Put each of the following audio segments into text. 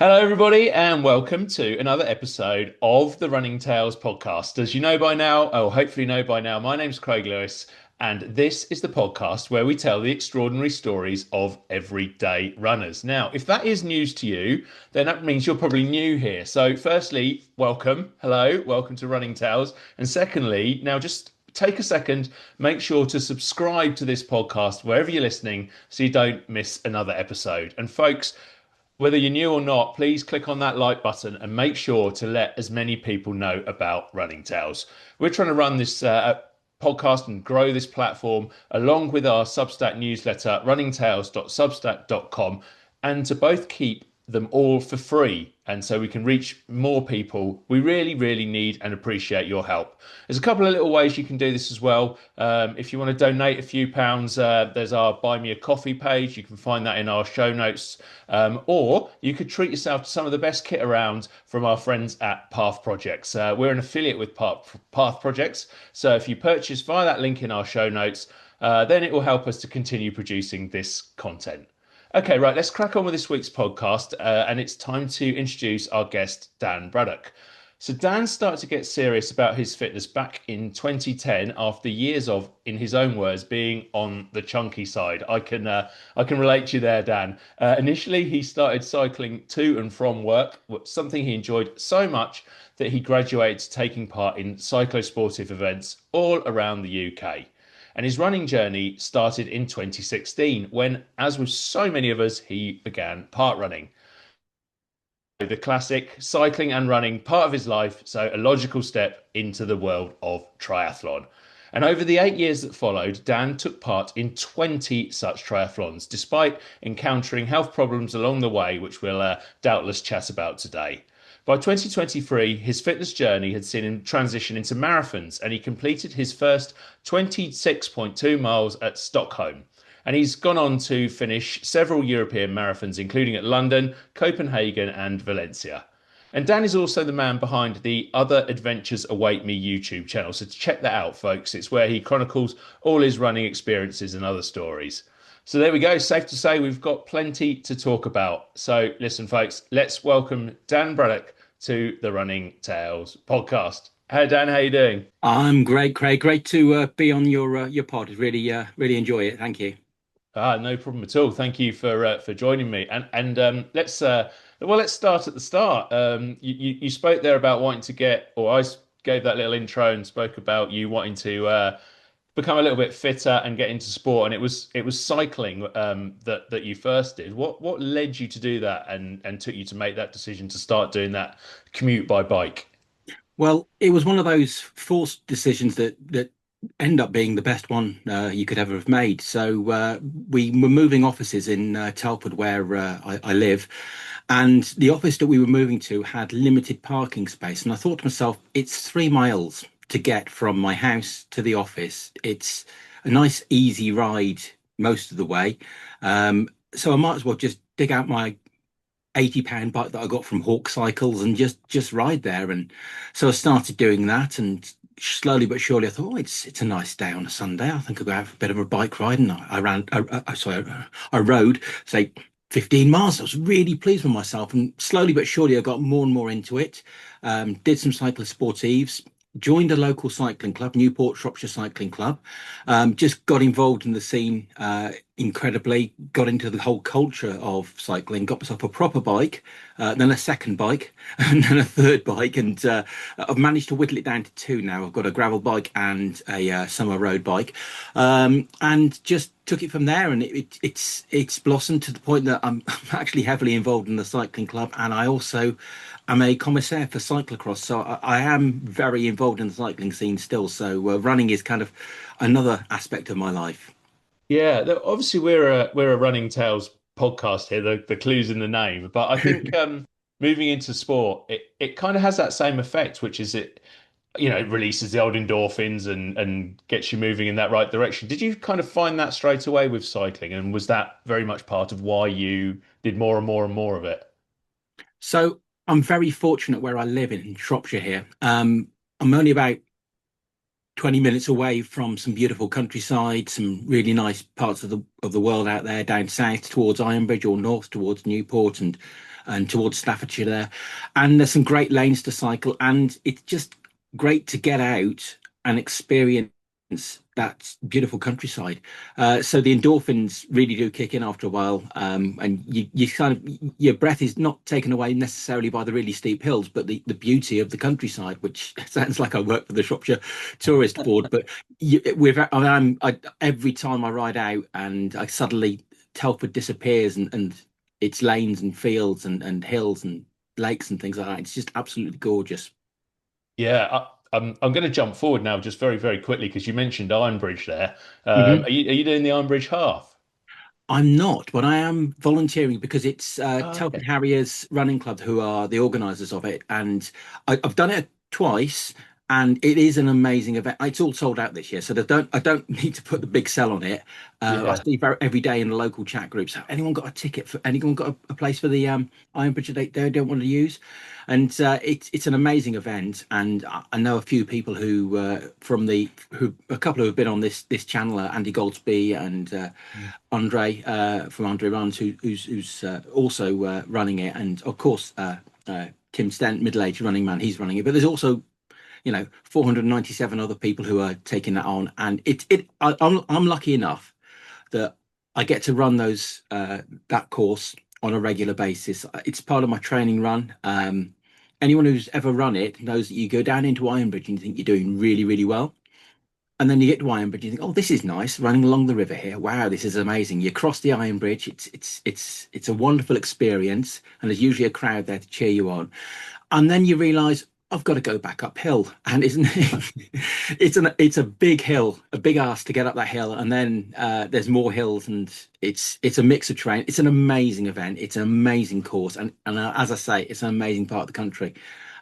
Hello, everybody, and welcome to another episode of the Running Tales podcast. As you know by now, or hopefully know by now, my name's Craig Lewis, and this is the podcast where we tell the extraordinary stories of everyday runners. Now, if that is news to you, then that means you're probably new here. So, firstly, welcome. Hello, welcome to Running Tales. And secondly, now just take a second, make sure to subscribe to this podcast wherever you're listening so you don't miss another episode. And, folks, whether you're new or not, please click on that like button and make sure to let as many people know about Running Tales. We're trying to run this podcast and grow this platform along with our Substack newsletter, runningtales.substack.com, and to both keep them all for free. And so we can reach more people. We really, really need and appreciate your help. There's a couple of little ways you can do this as well. If you want to donate a few pounds, there's our Buy Me a Coffee page. You can find that in our show notes. Or you could treat yourself to some of the best kit around from our friends at Path Projects. We're an affiliate with Path Projects. So if you purchase via that link in our show notes, then it will help us to continue producing this content. Okay, right, let's crack on with this week's podcast, and it's time to introduce our guest, Dan Braddock. So Dan started to get serious about his fitness back in 2010 after years of, in his own words, being on the chunky side. I can relate to you there, Dan. Initially, he started cycling to and from work, something he enjoyed so much that he graduated to taking part in cyclosportive events all around the UK. And his running journey started in 2016 when, as with so many of us, he began parkrunning. The classic cycling and running part of his life, so a logical step into the world of triathlon. And over the 8 years that followed, Dan took part in 20 such triathlons, despite encountering health problems along the way, which we'll doubtless chat about today. By 2023, his fitness journey had seen him transition into marathons, and he completed his first 26.2 miles at Stockholm. And he's gone on to finish several European marathons, including at London, Copenhagen, and Valencia. And Dan is also the man behind the Other Adventures Await Me YouTube channel. So check that out, folks. It's where he chronicles all his running experiences and other stories. So there we go. Safe to say we've got plenty to talk about. So listen, folks, let's welcome Dan Braddock to the Running Tales podcast. Hey, Dan, how you doing? I'm great, Craig. Great to be on your pod. Really enjoy it. Thank you. No problem at all. Thank you for joining me. And let's start at the start. You spoke there about wanting to get, or gave that little intro and spoke about you wanting to become a little bit fitter and get into sport. And it was cycling that you first did. What led you to do that and took you to make that decision to start doing that commute by bike? Well, it was one of those forced decisions that end up being the best one you could ever have made. So we were moving offices in Telford, where I live, and the office that we were moving to had limited parking space. And I thought to myself, it's 3 miles to get from my house to the office. It's a nice, easy ride most of the way. So I might as well just dig out my £80 bike that I got from Hawk Cycles and just ride there. And so I started doing that, and slowly but surely I thought, oh, it's a nice day on a Sunday. I think I'll go have a bit of a bike ride. And I rode, say, 15 miles. I was really pleased with myself, and slowly but surely I got more and more into it. Did some cyclosportives, joined a local cycling club, Newport Shropshire Cycling Club. Just got involved in the scene incredibly, got into the whole culture of cycling, got myself a proper bike, then a second bike, and then a third bike. And I've managed to whittle it down to two now. I've got a gravel bike and a summer road bike, and just took it from there. And it's blossomed to the point that I'm actually heavily involved in the cycling club, and I also am a commissaire for cyclocross. So I am very involved in the cycling scene still. So running is kind of another aspect of my life. Yeah, obviously we're a Running Tales podcast here. The clue's in the name, but I think moving into sport, it kind of has that same effect, which is it releases the old endorphins and gets you moving in that right direction. Did you kind of find that straight away with cycling, and was that very much part of why you did more and more and more of it? So I'm very fortunate where I live in Shropshire here. I'm only about 20 minutes away from some beautiful countryside, some really nice parts of the world out there, down south towards Ironbridge or north towards Newport and towards Staffordshire there. And there's some great lanes to cycle, and it's just great to get out and experience that beautiful countryside. So the endorphins really do kick in after a while, and you kind of your breath is not taken away necessarily by the really steep hills, but the beauty of the countryside, which sounds like I work for the Shropshire Tourist Board, but every time I ride out and I suddenly Telford disappears and its lanes and fields and hills and lakes and things like that. It's just absolutely gorgeous. Yeah, I'm going to jump forward now just very, very quickly because you mentioned Ironbridge there. Mhm. Are you doing the Ironbridge half? I'm not, but I am volunteering because it's Oh, Telford okay. Harriers Running Club who are the organisers of it, and I've done it twice, and it is an amazing event. It's all sold out this year, so I don't need to put the big sell on it. I Yeah. see every day in the local chat groups. Anyone got a ticket for? Anyone got a place for the Iron Bridge they don't want to use? And it's an amazing event, and I know a few people who from the who a couple who have been on this channel, Andy Goldsby and Andre from Andre Runs, who's also running it, and of course Tim Stent, middle-aged running man, he's running it. But there's also 497 other people who are taking that on, and I'm lucky enough that I get to run those that course on a regular basis. It's part of my training run. Anyone who's ever run it knows that you go down into Ironbridge and you think you're doing really, really well. And then you get to Ironbridge, and you think, "Oh, this is nice, running along the river here. Wow, this is amazing." You cross the Iron Bridge. It's a wonderful experience, and there's usually a crowd there to cheer you on. And then you realise I've got to go back uphill, and isn't it? It's a big hill, a big ask to get up that hill, and then there's more hills, and it's a mix of terrain. It's an amazing event. It's an amazing course, and as I say, it's an amazing part of the country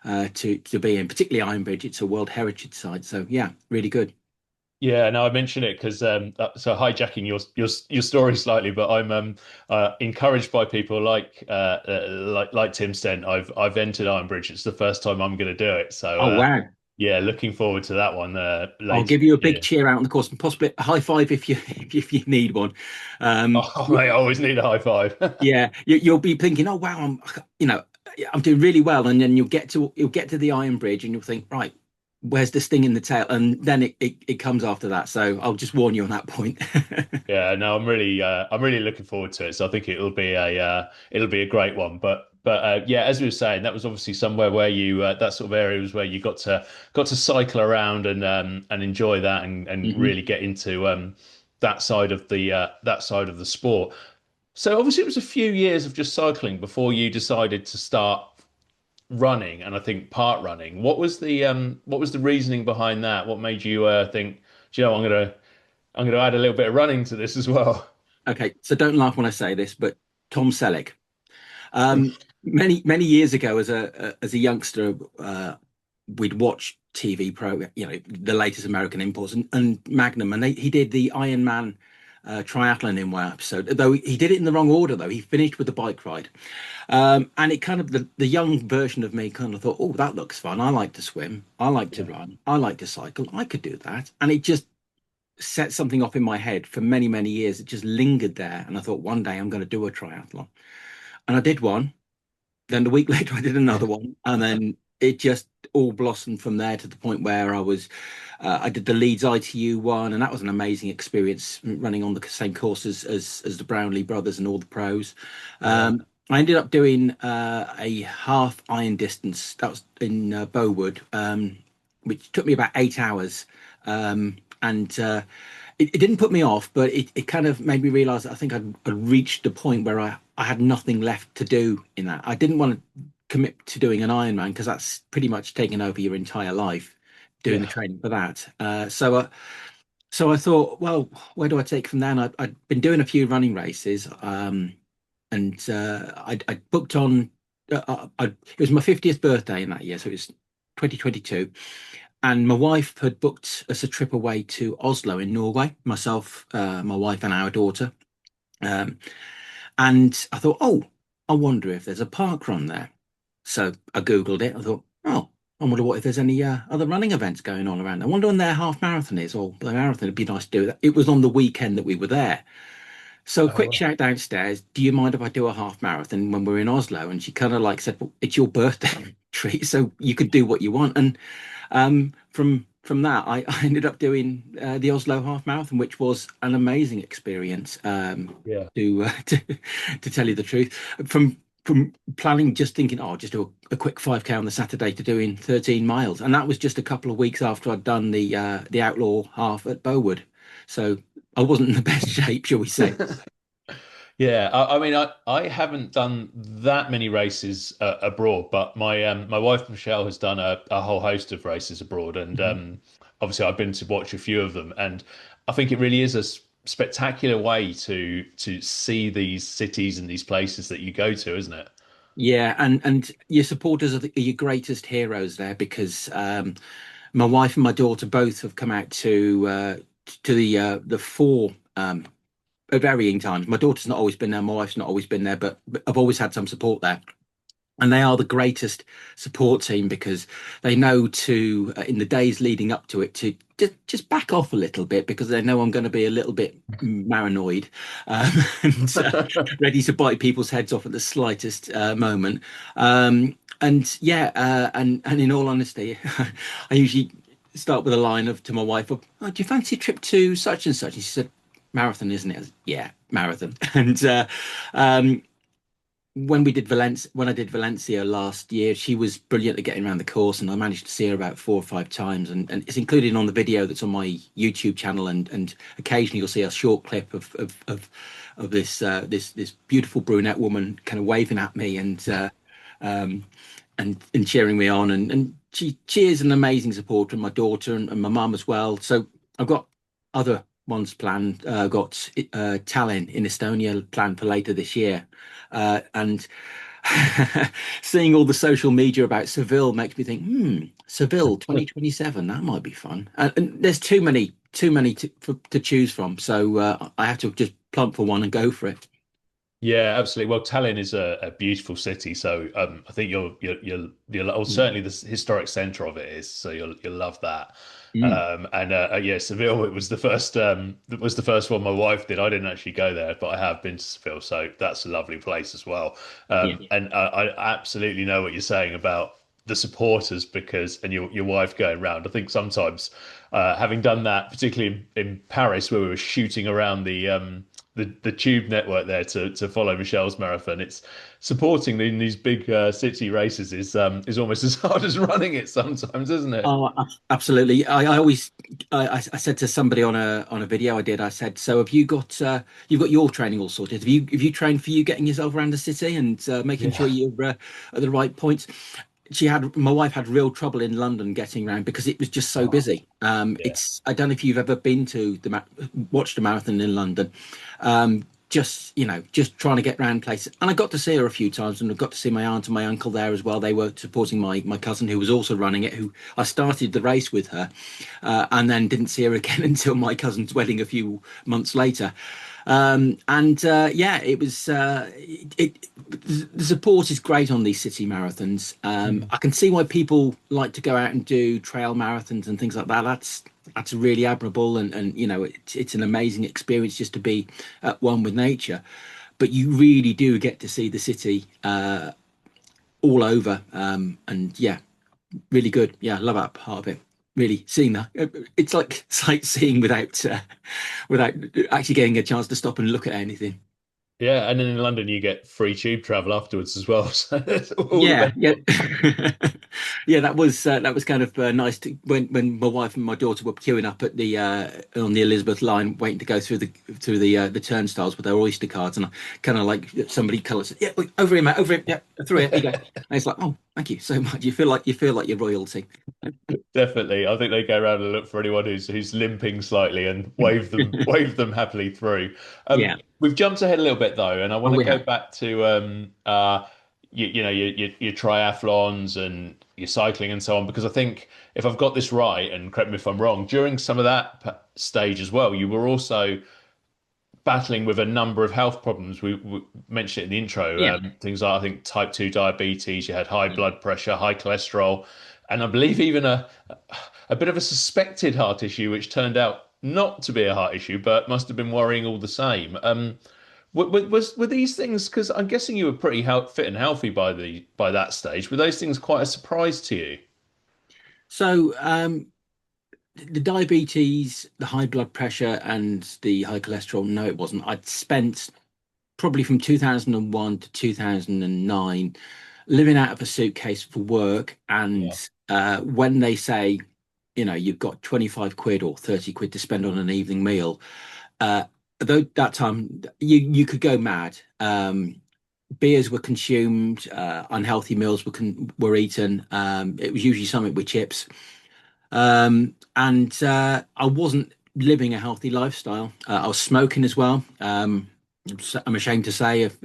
to be in, particularly Ironbridge. It's a World Heritage Site, so yeah, really good. Yeah, no, I mention it because so hijacking your story slightly, but I'm encouraged by people like Tim Stent. I've entered Ironbridge. It's the first time I'm going to do it, so Oh wow. yeah, looking forward to that one I'll later give this you a big year. cheer out on the course and possibly a high five if you if you need one. Oh, mate, I always need a high five. Yeah, you'll be thinking, oh wow, you know I'm doing really well, and then you'll get to the Iron Bridge and you'll think, right, where's this thing in the tail? And then it comes after that. So I'll just warn you on that point. Yeah, no, I'm really looking forward to it. So I think it'll be a great one. But yeah, as we were saying, that was obviously somewhere where you that sort of area was where you got to cycle around and enjoy that and hmm really get into that side of the sport. So obviously it was a few years of just cycling before you decided to start running and I think part running. What was the reasoning behind that? What made you think, "Do you know, I'm gonna add a little bit of running to this as well." Okay, so don't laugh when I say this, but Tom Selleck. Many years ago, as a youngster, we'd watch TV the latest American imports and Magnum, and he did the Iron Man triathlon in one episode. Though he did it in the wrong order, though he finished with the bike ride, and it kind of the young version of me kind of thought, oh, that looks fun. I like to swim, I like to Yeah. run, I like to cycle. I could do that, and it just set something off in my head for many years. It just lingered there, and I thought one day I'm going to do a triathlon, and I did one. Then the week later, I did another one, and then it just all blossomed from there to the point where I did the Leeds ITU one, and that was an amazing experience running on the same course as the Brownlee brothers and all the pros. Yeah. I ended up doing a half iron distance that was in Bowood, which took me about 8 hours, and it didn't put me off, but it kind of made me realize that I think I'd reached the point where I had nothing left to do in that. I didn't want to commit to doing an Ironman because that's pretty much taken over your entire life doing the Yeah. training for that. So I thought, well, where do I take from there? And I'd been doing a few running races, and I booked on. It was my 50th birthday in that year, so it was 2022. And my wife had booked us a trip away to Oslo in Norway, myself, my wife, and our daughter. Um, and I thought, oh, I wonder if there's a park run there. So I Googled it. I thought, oh, I wonder what if there's any other running events going on around. I wonder when their half marathon is, or the marathon. It'd be nice to do that. It was on the weekend that we were there. So a Oh, quick wow. shout downstairs. Do you mind if I do a half marathon when we're in Oslo? And she kind of like said, well, it's your birthday treat, so you could do what you want. And from that, I ended up doing the Oslo half marathon, which was an amazing experience. Yeah. To tell you the truth, from planning, just thinking, oh, I'll just do a quick 5K on the Saturday to doing 13 miles, and that was just a couple of weeks after I'd done the outlaw half at Bowood. So I wasn't in the best shape, shall we say? Yeah, I mean, I haven't done that many races abroad, but my wife Michelle has done a whole host of races abroad, and Mhm. obviously I've been to watch a few of them, and I think it really is a spectacular way to see these cities and these places that you go to, isn't it? Yeah, and your supporters are your greatest heroes there because my wife and my daughter both have come out to the four at varying times. My daughter's not always been there, my wife's not always been there, but I've always had some support there. And they are the greatest support team because they know to in the days leading up to it to just back off a little bit because they know I'm going to be a little bit paranoid um, and ready to bite people's heads off at the slightest moment. And yeah, and in all honesty, I usually start with a line of to my wife of, oh, do you fancy a trip to such and such? And she said, marathon, isn't it? I said, yeah, marathon. And um, when I did Valencia last year, she was brilliant at getting around the course, and I managed to see her about 4 or 5 times, and it's included on the video that's on my YouTube channel, and occasionally you'll see a short clip of this beautiful brunette woman kind of waving at me um, and cheering me on, and she is an amazing supporter, and my daughter and my mum as well. So I've got other ones planned. Got Tallinn in Estonia planned for later this year, and seeing all the social media about Seville makes me think, Seville 2027, that might be fun. And there's too many to choose from, so I have to just plump for one and go for it. Yeah, absolutely. Well, Tallinn is a beautiful city, so I think you'll or Mm. certainly the historic centre of it is, so you'll love that. Mm. And yeah, Seville. It was the first one my wife did. I didn't actually go there, but I have been to Seville, so that's a lovely place as well. Yeah. And I absolutely know what you're saying about the supporters because and your wife going round. I think sometimes having done that, particularly in Paris, where we were shooting around the tube network there to follow Michelle's marathon. It's supporting in these big city races is almost as hard as running it sometimes, isn't it? Oh, absolutely. I always I said to somebody on a video I did, I said, so have you got you've got your training all sorted? Have you trained for you getting yourself around the city and making sure Yeah. you're at the right points? My wife had real trouble in London getting around because it was just so Oh, busy. yeah. It's I don't know if you've ever been to watched a marathon in London. Just just trying to get around places, and I got to see her a few times, and I got to see my aunt and my uncle there as well. They were supporting my cousin who was also running it. Who I started the race with her, and then didn't see her again until my cousin's wedding a few months later. And yeah, it was the support is great on these city marathons. Mm. I can see why people like to go out and do trail marathons and things like that. That's really admirable, and it's an amazing experience just to be at one with nature. But you really do get to see the city all over, and yeah, really good. Yeah, I love that part of it. Really seeing that it's like sightseeing without actually getting a chance to stop and look at anything. Yeah, and then in London you get free tube travel afterwards as well. So it's all the Yeah, yeah, benefits. yeah. That was kind of nice to when my wife and my daughter were queuing up at the on the Elizabeth line, waiting to go through the turnstiles with their Oyster cards, and I kind of like somebody kind of said, "Yeah, over here, mate, over here, yeah, through here, you go." And it's like, "Oh, thank you so much." You feel like you're royalty. Definitely. I think they go around and look for anyone who's limping slightly and wave them happily through. Yeah, We've jumped ahead a little bit though, and I want and to we go have. back to your triathlons and your cycling and so on because I think if I've got this right, and correct me if I'm wrong, during some of that stage as well, you were also battling with a number of health problems. We mentioned it in the intro, Yeah. things like I think type 2 diabetes, you had high blood pressure, high cholesterol. and I believe even a bit of a suspected heart issue, which turned out not to be a heart issue, but must have been worrying all the same. Were these things? Because I'm guessing you were pretty fit and healthy by that stage. Were those things quite a surprise to you? So the diabetes, the high blood pressure, and the high cholesterol, no, it wasn't. I'd spent probably from 2001 to 2009 living out of a suitcase for work. And Yeah. when they say, you've got 25 quid or 30 quid to spend on an evening meal, uh, though that time you could go mad. Beers were consumed, unhealthy meals were eaten. It was usually something with chips. And I wasn't living a healthy lifestyle. I was smoking as well. I'm ashamed to say if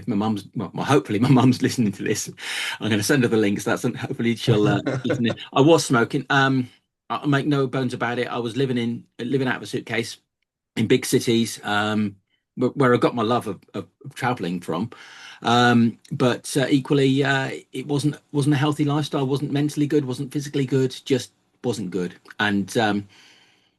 my mum's well, hopefully my mum's listening to this. I'm going to send her the links. That's hopefully she'll listen in. I was smoking. I make no bones about it. I was living out of a suitcase in big cities, where I got my love of traveling from. But equally, it wasn't a healthy lifestyle. Wasn't mentally good. Wasn't physically good. Just wasn't good. And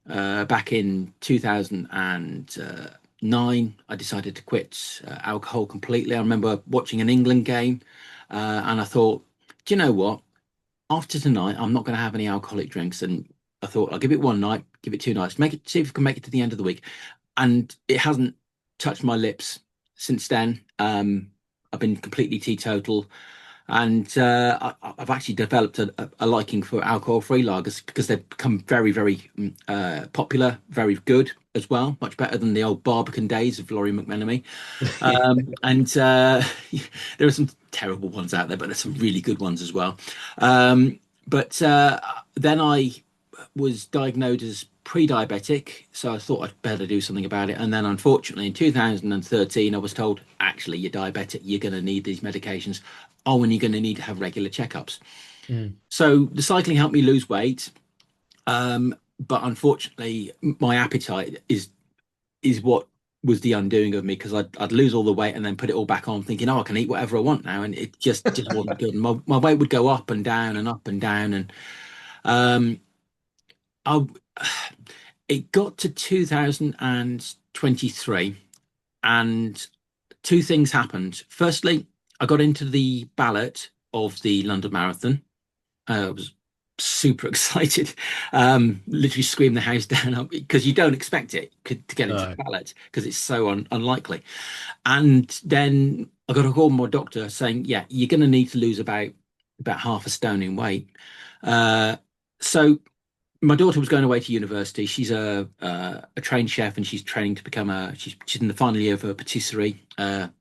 back in 2009, I decided to quit alcohol completely. I remember watching an England game, and I thought, do you know what? After tonight, I'm not going to have any alcoholic drinks. And I thought I'll give it one night, give it 2 nights, make it, see if I can make it to the end of the week. And it hasn't touched my lips since then. I've been completely teetotal, and I've actually developed a liking for alcohol-free lagers because they've become very, very popular, very good as well, much better than the old Barbican days of Laurie McMenemy. And there are some terrible ones out there, but there's some really good ones as well. But then I was diagnosed as pre-diabetic, so I thought I'd better do something about it. And then, unfortunately, in 2013, I was told, actually, you're diabetic, you're going to need these medications. Oh, and you're going to need to have regular checkups. Mm. So the cycling helped me lose weight, but unfortunately, my appetite is what was the undoing of me because I'd lose all the weight and then put it all back on, thinking, oh, I can eat whatever I want now, and it just wasn't good. And my weight would go up and down and up and down, and um, I it got to 2023, and two things happened. Firstly, I got into the ballot of the London Marathon. I was super excited, literally screamed the house down because you don't expect it to get into No. the ballot because it's so unlikely. And then I got a call from my doctor saying, "Yeah, you're going to need to lose about half a stone in weight." So my daughter was going away to university. She's a trained chef, and she's training to become she's in the final year of her patisserie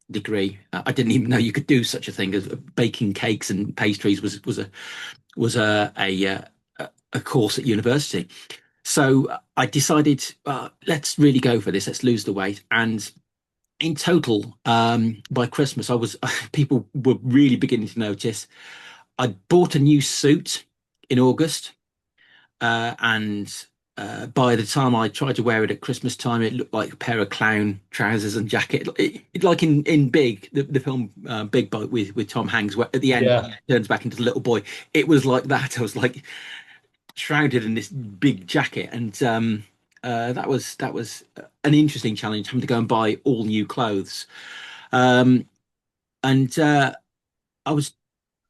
degree. I didn't even know you could do such a thing as baking cakes and pastries was a course at university. So I decided, let's really go for this. Let's lose the weight. And in total, by Christmas, I was people were really beginning to notice. I bought a new suit in August, and by the time I tried to wear it at Christmas time, it looked like a pair of clown trousers and jacket. Like in Big, the film Big with Tom Hanks, where at the end Yeah. he turns back into the little boy. It was like that. I was like shrouded in this big jacket, and that was an interesting challenge, having to go and buy all new clothes. Um, and I was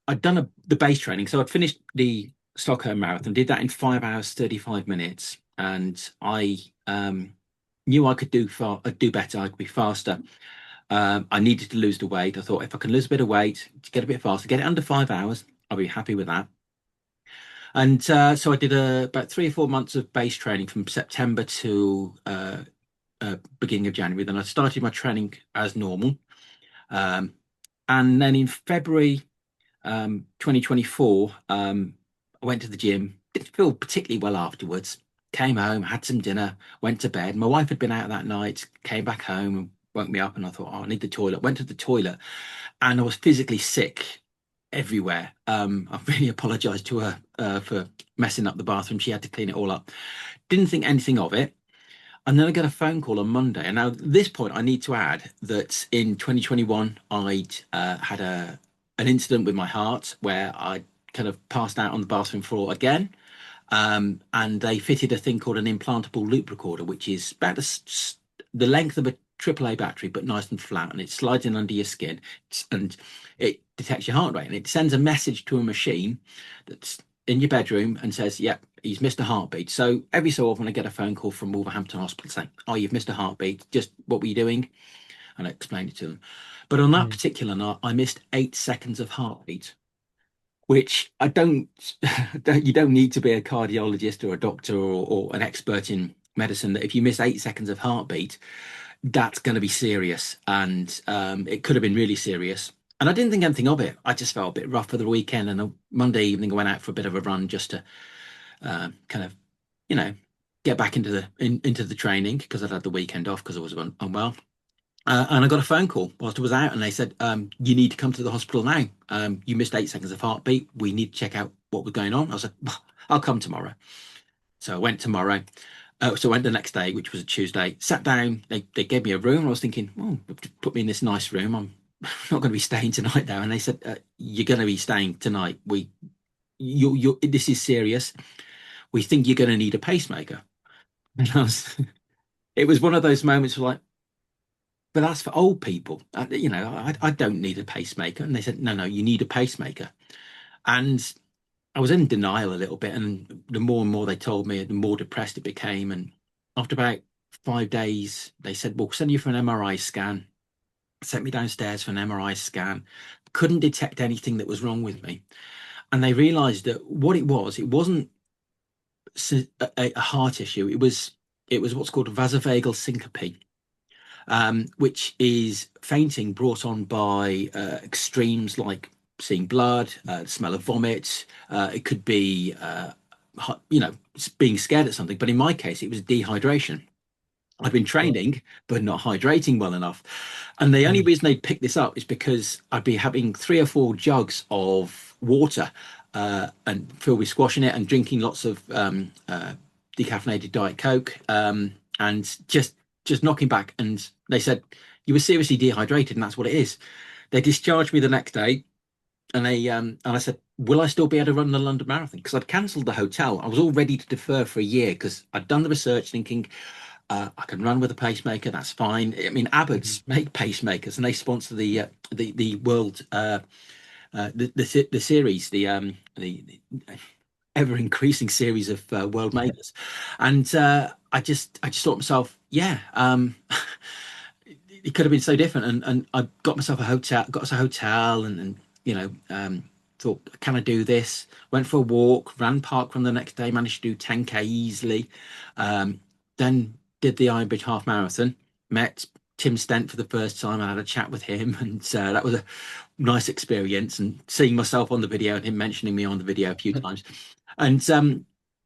I'd done the base training, so I'd finished the Stockholm Marathon, did that in 5 hours 35 minutes, and I knew I could I'd do better, I could be faster. I needed to lose the weight. I thought if I can lose a bit of weight, to get a bit faster, get it under 5 hours, I'll be happy with that. And so I did about 3 or 4 months of base training from September to beginning of January. Then I started my training as normal. Um, and then in February 2024, I went to the gym, didn't feel particularly well afterwards. Came home, had some dinner, went to bed. My wife had been out that night, came back home and woke me up, and I thought, oh, I need the toilet. Went to the toilet, and I was physically sick everywhere. I really apologized to her for messing up the bathroom. She had to clean it all up. Didn't think anything of it. And then I got a phone call on Monday. And now at this point, I need to add that in 2021, I'd had an incident with my heart where I kind of passed out on the bathroom floor again. And they fitted a thing called an implantable loop recorder, which is about the length of a AAA battery, but nice and flat, and it slides in under your skin, and it detects your heart rate, and it sends a message to a machine that's in your bedroom and says, "Yep, he's missed a heartbeat." So every so often, I get a phone call from Wolverhampton Hospital saying, "Oh, you've missed a heartbeat. Just what were you doing?" And I explained it to them. But on that Mm. particular night, I missed 8 seconds of heartbeat, which I don't, you don't need to be a cardiologist or a doctor or an expert in medicine. That if you miss 8 seconds of heartbeat, that's going to be serious. And it could have been really serious. And I didn't think anything of it. I just felt a bit rough for the weekend. And on Monday evening, I went out for a bit of a run just to kind of, you know, get back into the training because I'd had the weekend off because I was unwell. And I got a phone call whilst I was out, and they said, "You need to come to the hospital now. You missed 8 seconds of heartbeat. We need to check out what was going on." I was like, "Well, I'll come tomorrow." So I went tomorrow. So I went the next day, which was a Tuesday. Sat down. They gave me a room. I was thinking, "Oh, put me in this nice room. I'm not going to be staying tonight, though." And they said, "You're going to be staying tonight. This is serious. We think you're going to need a pacemaker." And it was one of those moments where like, but that's for old people. I don't need a pacemaker. And they said, no, no, you need a pacemaker. And I was in denial a little bit. And the more and more they told me, the more depressed it became. And after about 5 days, they said, we'll send you for an MRI scan. Sent me downstairs for an MRI scan. Couldn't detect anything that was wrong with me. And they realized that what it wasn't a heart issue. It was what's called vasovagal syncope, which is fainting brought on by extremes like seeing blood, smell of vomit. It could be, being scared at something. But in my case, it was dehydration. I've been training, but not hydrating well enough. And the only Mm. reason they picked this up is because I'd be having 3 or 4 jugs of water and filled with squash in it and drinking lots of decaffeinated Diet Coke and just knocking back. And they said, you were seriously dehydrated, and that's what it is. They discharged me the next day, and I said, will I still be able to run the London Marathon? Because I'd cancelled the hotel. I was all ready to defer for a year because I'd done the research thinking I can run with a pacemaker. That's fine. I mean, Mhm. Abbott's make pacemakers, and they sponsor the world the series the ever increasing series of world makers. And I just thought to myself, yeah, it could have been so different. And I got myself a hotel, got us a hotel, and thought, can I do this? Went for a walk, ran parkrun the next day, managed to do 10K easily. Then did the Ironbridge Half Marathon, met Tim Stent for the first time. I had a chat with him, and that was a nice experience. And seeing myself on the video and him mentioning me on the video a few times. And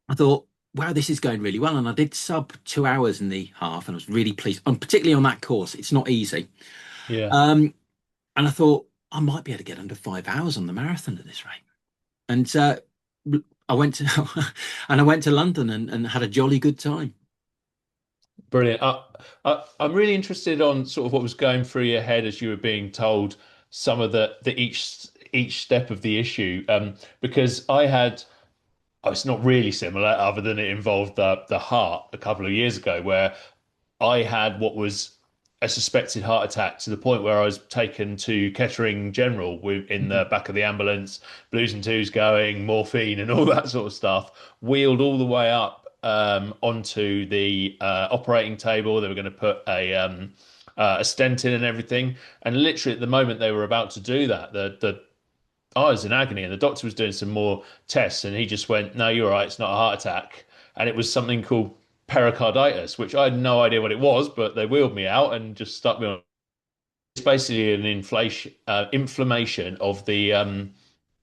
I thought, wow, this is going really well. And I did sub 2 hours in the half, and I was really pleased. And particularly on that course, it's not easy. Yeah. Um, and I thought I might be able to get under 5 hours on the marathon at this rate. And I went to and I went to London and had a jolly good time. Brilliant. I'm really interested on sort of what was going through your head as you were being told some of the each step of the issue. Because oh, it's not really similar, other than it involved the heart a couple of years ago, where I had what was a suspected heart attack to the point where I was taken to Kettering General with in the back of the ambulance, blues and twos going, morphine and all that sort of stuff, wheeled all the way up onto the operating table. They were going to put a stent in and everything. And literally at the moment they were about to do that, the I was in agony, and the doctor was doing some more tests, and he just went, "No, you're all right. It's not a heart attack." And it was something called pericarditis, which I had no idea what it was, but they wheeled me out and just stuck me on. It's basically an inflammation of the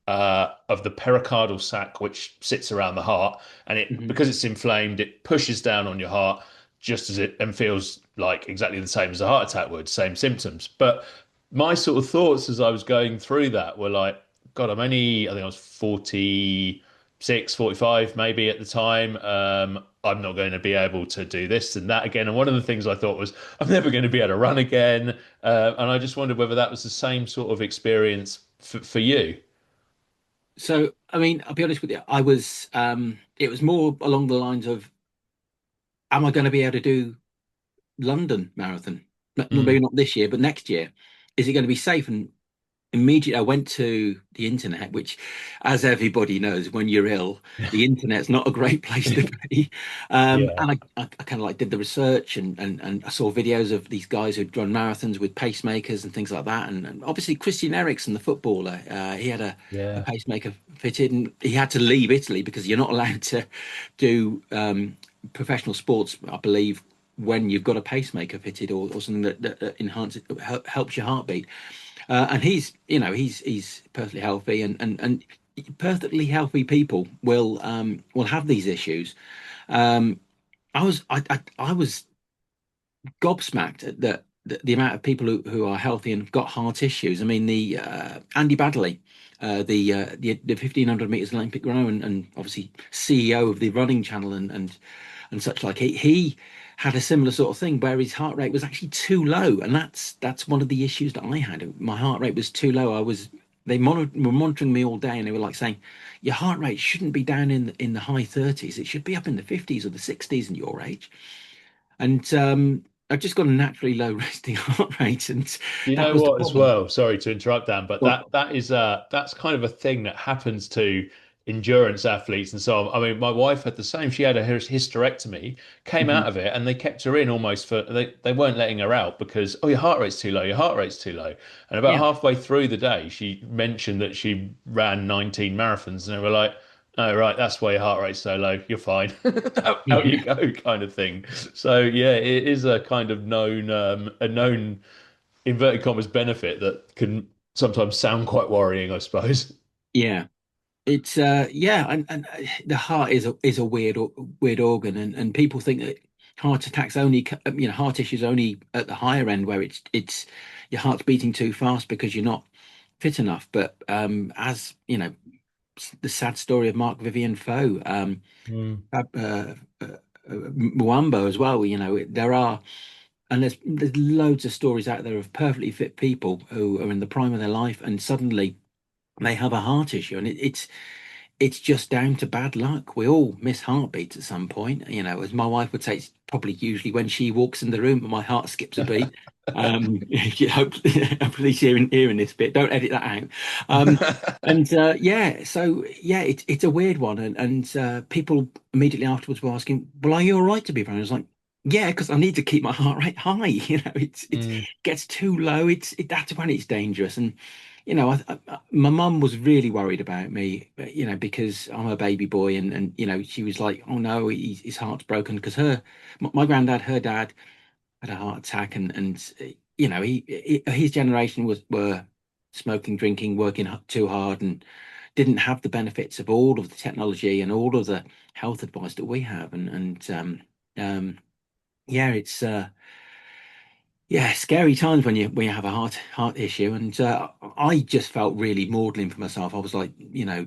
pericardial sac, which sits around the heart, and it Mhm. because it's inflamed, it pushes down on your heart just as it and feels like exactly the same as a heart attack would, same symptoms. But my sort of thoughts as I was going through that were like, God, I think I was 46, 45 maybe at the time. I'm not going to be able to do this and that again. And one of the things I thought was, I'm never going to be able to run again. And I just wondered whether that was the same sort of experience for you. So, I mean, I'll be honest with you. It was more along the lines of, am I going to be able to do London Marathon? Maybe Mm. not this year, but next year. Is it going to be safe? And immediately I went to the internet, which, as everybody knows, when you're ill, the internet's not a great place to be. Yeah. And I kind of like did the research, and I saw videos of these guys who'd run marathons with pacemakers and things like that. And obviously Christian Eriksen, the footballer, he had a Yeah. pacemaker fitted, and he had to leave Italy because you're not allowed to do professional sports, I believe, when you've got a pacemaker fitted, or something that enhances helps your heartbeat. And he's perfectly healthy, and perfectly healthy people will have these issues. Um, I was gobsmacked at the amount of people who are healthy and got heart issues. I mean, the Andy Baddeley, the 1500 meters Olympic row, and obviously CEO of the running channel, and such like. He had a similar sort of thing where his heart rate was actually too low, and that's one of the issues that I had. My heart rate was too low. Were monitoring me all day, and they were like saying, "Your heart rate shouldn't be down in the high 30s. It should be up in the 50s or the 60s in your age." And I've just got a naturally low resting heart rate, and You that know was the what, as problem. well? Sorry to interrupt, Dan, but Well, that's kind of a thing that happens to endurance athletes and so on. I mean, my wife had the same. She had a hysterectomy, came out mhm, of it, and they kept her in almost for they weren't letting her out because your heart rate's too low, your heart rate's too low. And about yeah, halfway through the day, she mentioned that she ran 19 marathons, and they were like, "Oh, right, that's why your heart rate's so low. You're fine. Out you yeah, go," kind of thing. So yeah, it is a kind of known inverted commas benefit that can sometimes sound quite worrying, I suppose. yeah. It's yeah, the heart is a weird organ, and people think that heart attacks only heart issues only at the higher end where it's your heart's beating too fast because you're not fit enough. But as you know, the sad story of Mark Vivian Foe, Mm. Muambo as well. And there's loads of stories out there of perfectly fit people who are in the prime of their life, and suddenly they have a heart issue, and it's just down to bad luck. We all miss heartbeats at some point. As my wife would say, it's probably usually when she walks in the room and my heart skips a beat. Hopefully she's hearing this bit. Don't edit that out. And yeah, so yeah, it's a weird one, and people immediately afterwards were asking, "Well, are you all right to be around?" I was like, "Yeah, because I need to keep my heart rate high." It Mm. gets too low. That's when it's dangerous, and my mum was really worried about me, because I'm a baby boy, and she was like, "Oh no, his heart's broken," because my granddad, her dad had a heart attack, and his generation were smoking, drinking, working too hard, and didn't have the benefits of all of the technology and all of the health advice that we have, and um, yeah, it's yeah, scary times when you have a heart issue, and I just felt really maudlin for myself. I was like,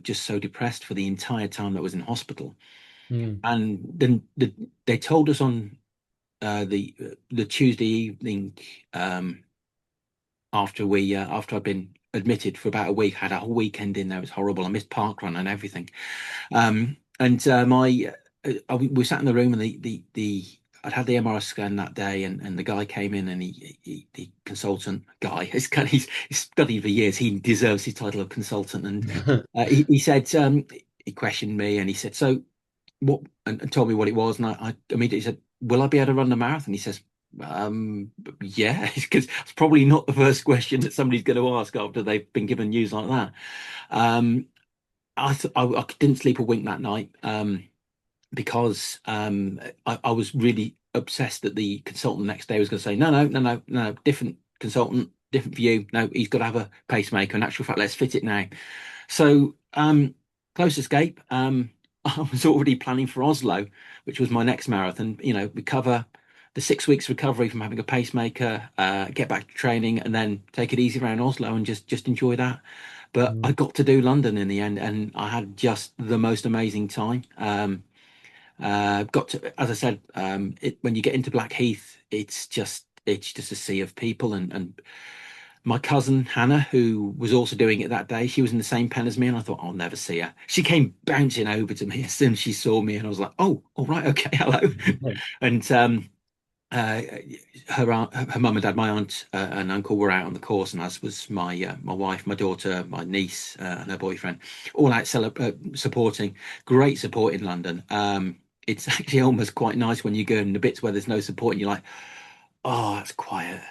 just so depressed for the entire time that I was in hospital. Mm. And then they told us on the Tuesday evening, after I'd been admitted for about a week, had a whole weekend in there. It was horrible. I missed parkrun and everything. And my we sat in the room, and the I'd had the MRI scan that day, and the guy came in, and the consultant guy, he's studied for years. He deserves his title of consultant, and he said, he questioned me, and he said, "So what?" and told me what it was, and I immediately said, "Will I be able to run the marathon?" He says, um, "Yeah," because it's probably not the first question that somebody's going to ask after they've been given news like that. Um, I didn't sleep a wink that night, because I was really obsessed that the consultant the next day was going to say, "No, no, no, no, no, different consultant, different view. No, he's got to have a pacemaker. In actual fact, let's fit it now." So, close escape. I was already planning for Oslo, which was my next marathon. Recover the 6 weeks recovery from having a pacemaker, get back to training, and then take it easy around Oslo and just enjoy that. But I Mm. got to do London in the end, and I had just the most amazing time. Got to, as I said, when you get into Blackheath, it's just a sea of people, and My cousin Hannah, who was also doing it that day, she was in the same pen as me, and I thought, I'll never see her. She came bouncing over to me as soon as she saw me, and I was like, oh, all right, okay, hello. And uh, her mum and dad, my aunt and uncle were out on the course, and as was my wife, my daughter, my niece, and her boyfriend, all out supporting. Great support in London. It's actually almost quite nice when you go in the bits where there's no support, and you're like, oh, that's quiet.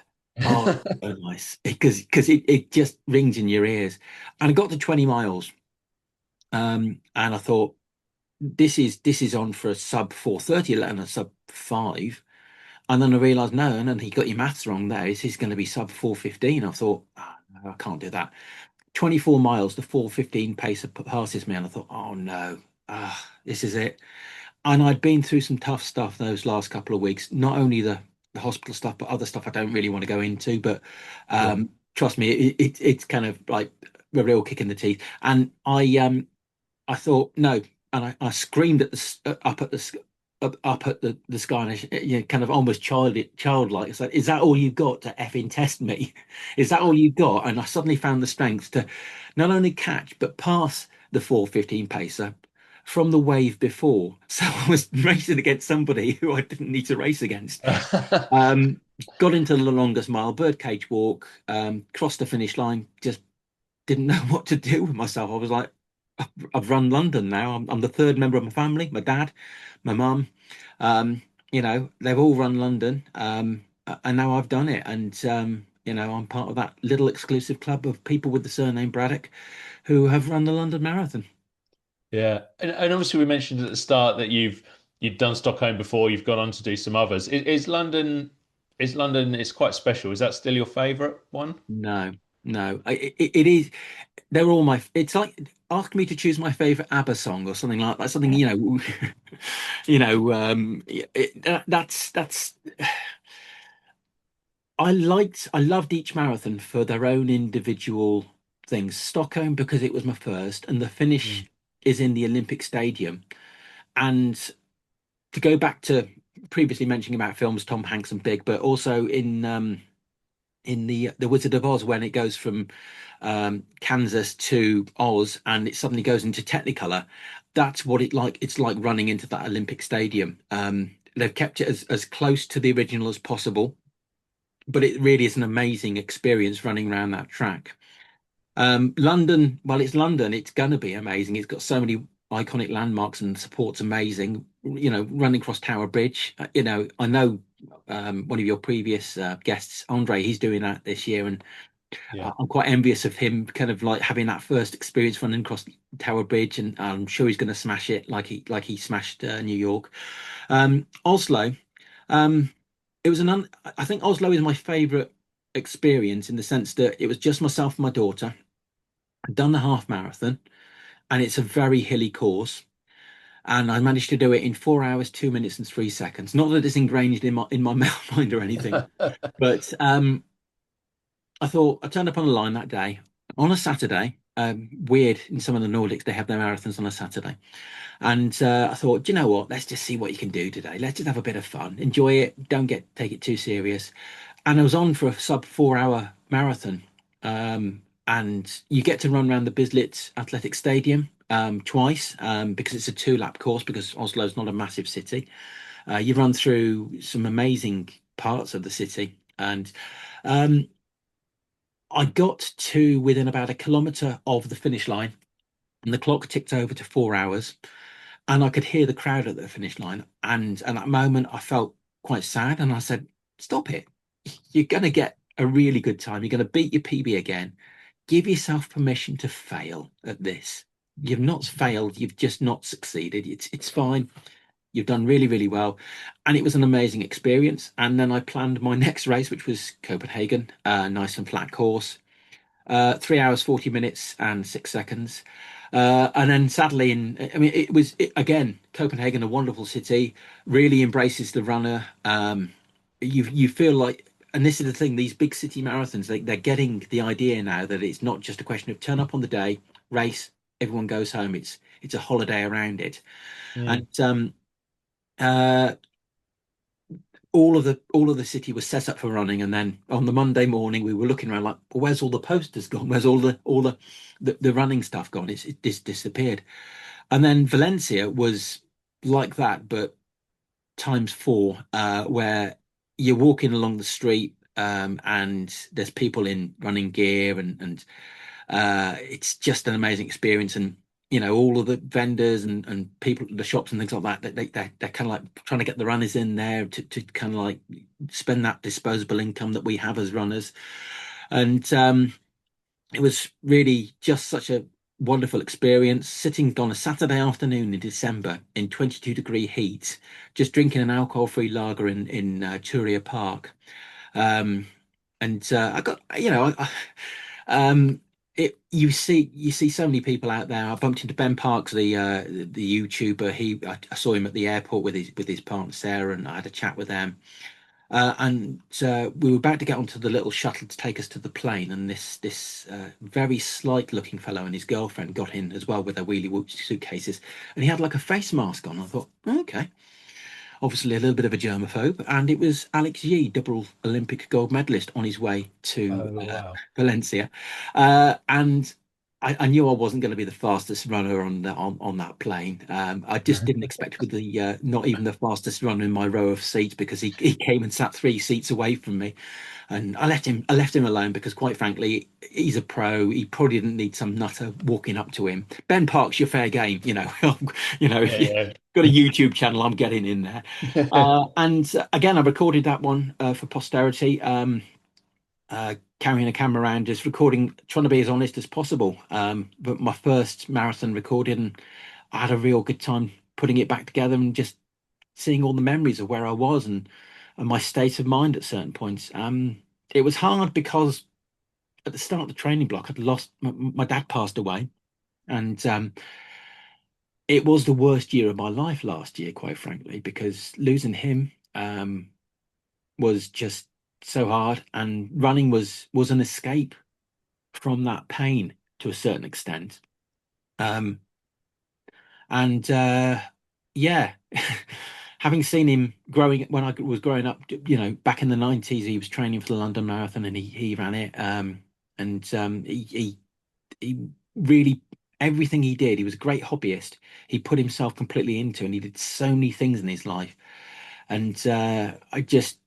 Oh, so nice because it just rings in your ears. And I got to 20 miles, and I thought this is on for a sub 4:30 and a sub five. And then I realised, no, and then he got your maths wrong there. This is going to be sub 4:15. I thought, "Ah, no, I can't do that. 24 miles, the 4:15 pace passes me. And I thought, oh no, this is it. And I'd been through some tough stuff those last couple of weeks, not only the hospital stuff, but other stuff I don't really want to go into. But Yeah. trust me, it's kind of like a real kick in the teeth. And I thought no, and I screamed at up at up at the sky, and kind of almost childlike. It's like, is that all you got to effing test me? Is that all you got? And I suddenly found the strength to not only catch but pass the 4:15 pacer from the wave before. So I was racing against somebody who I didn't need to race against. Um, got into the longest mile, birdcage walk, crossed the finish line, just didn't know what to do with myself. I was like, I've run London now. I'm the third member of my family, my dad, my mum. They've all run London. And now I've done it. And, I'm part of that little exclusive club of people with the surname Braddock who have run the London Marathon. Yeah, and obviously we mentioned at the start that you've done Stockholm before. You've gone on to do some others. Is London? Is London? It's quite special. Is that still your favourite one? No, no, it is. They're all it's like asking me to choose my favorite ABBA song or something like that. Something, that's I loved each marathon for their own individual things. Stockholm because it was my first, and the Mm. finish is in the Olympic Stadium. And to go back to previously mentioning about films, Tom Hanks and Big, but also in the Wizard of Oz when it goes from Kansas to Oz and it suddenly goes into Technicolor. That's what it's like running into that Olympic Stadium. They've kept it as close to the original as possible, but it really is an amazing experience running around that track. London, well, it's London. It's gonna be amazing. It's got so many iconic landmarks and the support's amazing. Running across Tower Bridge. I know one of your previous guests, Andre, he's doing that this year, and Yeah. I'm quite envious of him, kind of like having that first experience running across Tower Bridge, and I'm sure he's going to smash it like he smashed New York. Oslo, um, it was I think Oslo is my favorite experience in the sense that it was just myself and my daughter. I'd done the half marathon, and it's a very hilly course. And I managed to do it in 4 hours, 2 minutes, and 3 seconds. Not that it's ingrained in my mind or anything, but I thought I turned up on the line that day on a Saturday. Weird in some of the Nordics, they have their marathons on a Saturday. And I thought, do you know what? Let's just see what you can do today. Let's just have a bit of fun, enjoy it. Don't take it too serious. And I was on for a sub 4 hour marathon. And you get to run around the Bislett Athletic Stadium twice because it's a two-lap course because Oslo's not a massive city. You run through some amazing parts of the city, and um, I got to within about a kilometre of the finish line, and the clock ticked over to 4 hours, and I could hear the crowd at the finish line. And at that moment, I felt quite sad, and I said, "Stop it! You're going to get a really good time. You're going to beat your PB again. Give yourself permission to fail at this. You've not failed. You've just not succeeded. It's fine. You've done really, really well." And it was an amazing experience. And then I planned my next race, which was Copenhagen, nice and flat course. 3 hours, 40 minutes and 6 seconds. And then sadly, I mean, again, Copenhagen, a wonderful city, really embraces the runner. You feel like, and this is the thing, these big city marathons, they're getting the idea now that it's not just a question of turn up on the day, race, everyone goes home. It's a holiday around it. Mm. And uh, all of the city was set up for running, and then on the Monday morning we were looking around like, well, where's all the posters gone? Where's all the running stuff gone? It just disappeared. And then Valencia was like that, but times four, where you're walking along the street, and there's people in running gear, and it's just an amazing experience. And all of the vendors and people at the shops and things like that, they're kind of like trying to get the runners in there to kind of like spend that disposable income that we have as runners. And it was really just such a wonderful experience sitting on a Saturday afternoon in December in 22-degree heat, just drinking an alcohol-free lager in Turia Park. Um, and I got, you see so many people out there. I bumped into Ben Parks, the YouTuber. I saw him at the airport with his partner Sarah, and I had a chat with them. And we were about to get onto the little shuttle to take us to the plane, and this very slight looking fellow and his girlfriend got in as well with their wheelie whoop suitcases, and he had like a face mask on. I thought, "Oh, okay, obviously a little bit of a germaphobe," and it was Alex Yee, double Olympic gold medalist, on his way to Oh, wow. Valencia, and I knew I wasn't going to be the fastest runner on that plane. I just didn't expect to be the not even the fastest runner in my row of seats, because he came and sat 3 seats away from me, and I left him alone because, quite frankly, he's a pro. He probably didn't need some nutter walking up to him. Ben Parks, you're fair game, if you Yeah. got a YouTube channel, I'm getting in there. And again, I recorded that one for posterity. Carrying a camera around, just recording, trying to be as honest as possible. But my first marathon recorded, and I had a real good time putting it back together and just seeing all the memories of where I was, and my state of mind at certain points. It was hard because at the start of the training block, I'd lost my dad passed away, and it was the worst year of my life last year, quite frankly, because losing him was just so hard, and running was an escape from that pain to a certain extent. Um, and yeah, having seen him growing when I was growing up, back in the 90s, he was training for the London Marathon, and he ran it. And he really, everything he did, he was a great hobbyist. He put himself completely into, and he did so many things in his life. And I just,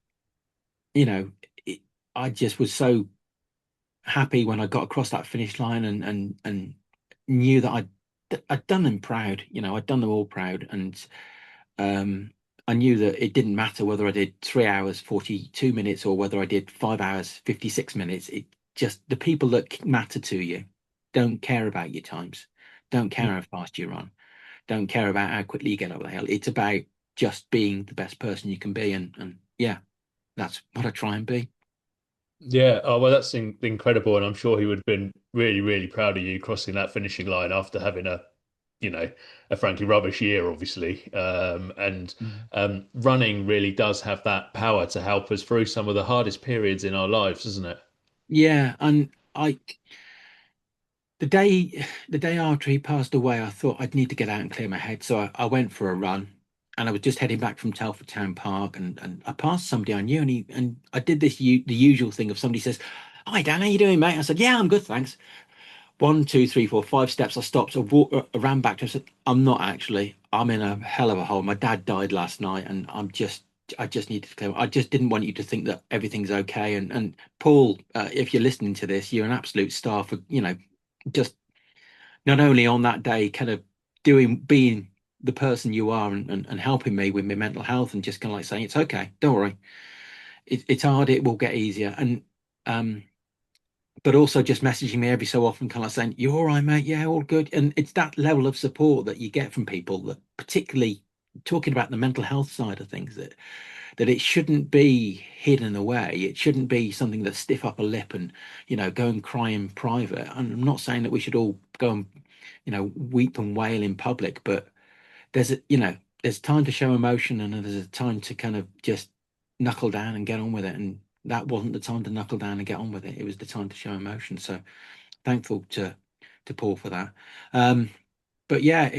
you know, it, I just was so happy when I got across that finish line, and knew that I'd done them proud. I'd done them all proud, and um, I knew that it didn't matter whether I did 3 hours 42 minutes or whether I did 5 hours 56 minutes. It just, the people that matter to you don't care about your times, don't care how fast you run, don't care about how quickly you get up the hill. It's about just being the best person you can be, and yeah, that's what I try and be. Yeah, oh well, that's incredible, and I'm sure he would have been really, really proud of you crossing that finishing line after having you know, a frankly rubbish year, obviously. And Mm. running really does have that power to help us through some of the hardest periods in our lives, doesn't it? Yeah, and the day after he passed away, I thought I'd need to get out and clear my head. So I went for a run, and I was just heading back from Telford Town Park, and I passed somebody I knew, and I did the usual thing of somebody says, "Hi Dan, how you doing, mate?" I said, "Yeah, I'm good, thanks." One, two, three, four, 5 steps. I stopped. I ran back to him. I said, "I'm not actually. I'm in a hell of a hole. My dad died last night, and I just needed to clear. I just didn't want you to think that everything's okay." And Paul, if you're listening to this, you're an absolute star for just not only on that day, kind of being the person you are, and helping me with my mental health, and just kind of like saying, "It's okay, don't worry. It's hard. It will get easier." And um, but also just messaging me every so often, kind of saying, "You're all right, mate. Yeah, all good." And it's that level of support that you get from people, that particularly talking about the mental health side of things, that it shouldn't be hidden away. It shouldn't be something that stiff upper lip and go and cry in private. And I'm not saying that we should all go and weep and wail in public, but there's time to show emotion, and there's a time to kind of just knuckle down and get on with it. And that wasn't the time to knuckle down and get on with it. It was the time to show emotion. So thankful to Paul for that. Um, but yeah,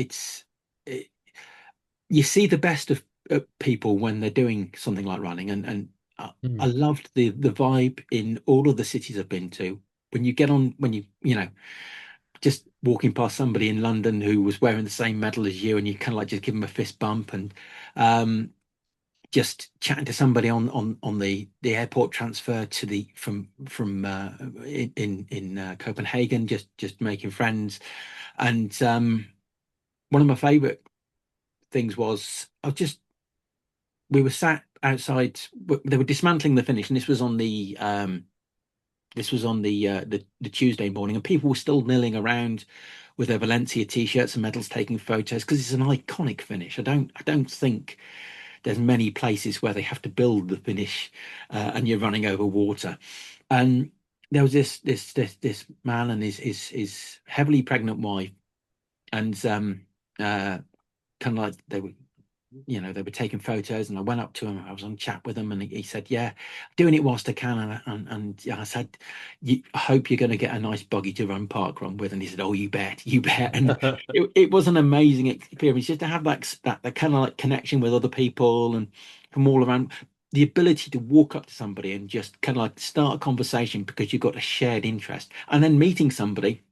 you see the best at people when they're doing something like running, and I Mm. loved the vibe in all of the cities I've been to. When you get on, when you know, just walking past somebody in London who was wearing the same medal as you, and you kind of like just give them a fist bump, and um, just chatting to somebody on the airport transfer to the from in Copenhagen, just making friends. And one of my favorite things was I was just we were sat outside. They were dismantling the finish, and this was on the Tuesday morning, and people were still milling around with their Valencia t-shirts and medals, taking photos because it's an iconic finish. I don't think there's many places where they have to build the finish, and you're running over water. And there was this man and his heavily pregnant wife, and kind of like they were taking photos, and I went up to him. I was on chat with him, and he said, "Yeah, doing it whilst I can." And yeah, I said, I hope you're going to get a nice buggy to run park run with." And he said, "Oh, you bet, you bet." And it was an amazing experience just to have that kind of like connection with other people and from all around. The ability to walk up to somebody and just kind of like start a conversation because you've got a shared interest, and then meeting somebody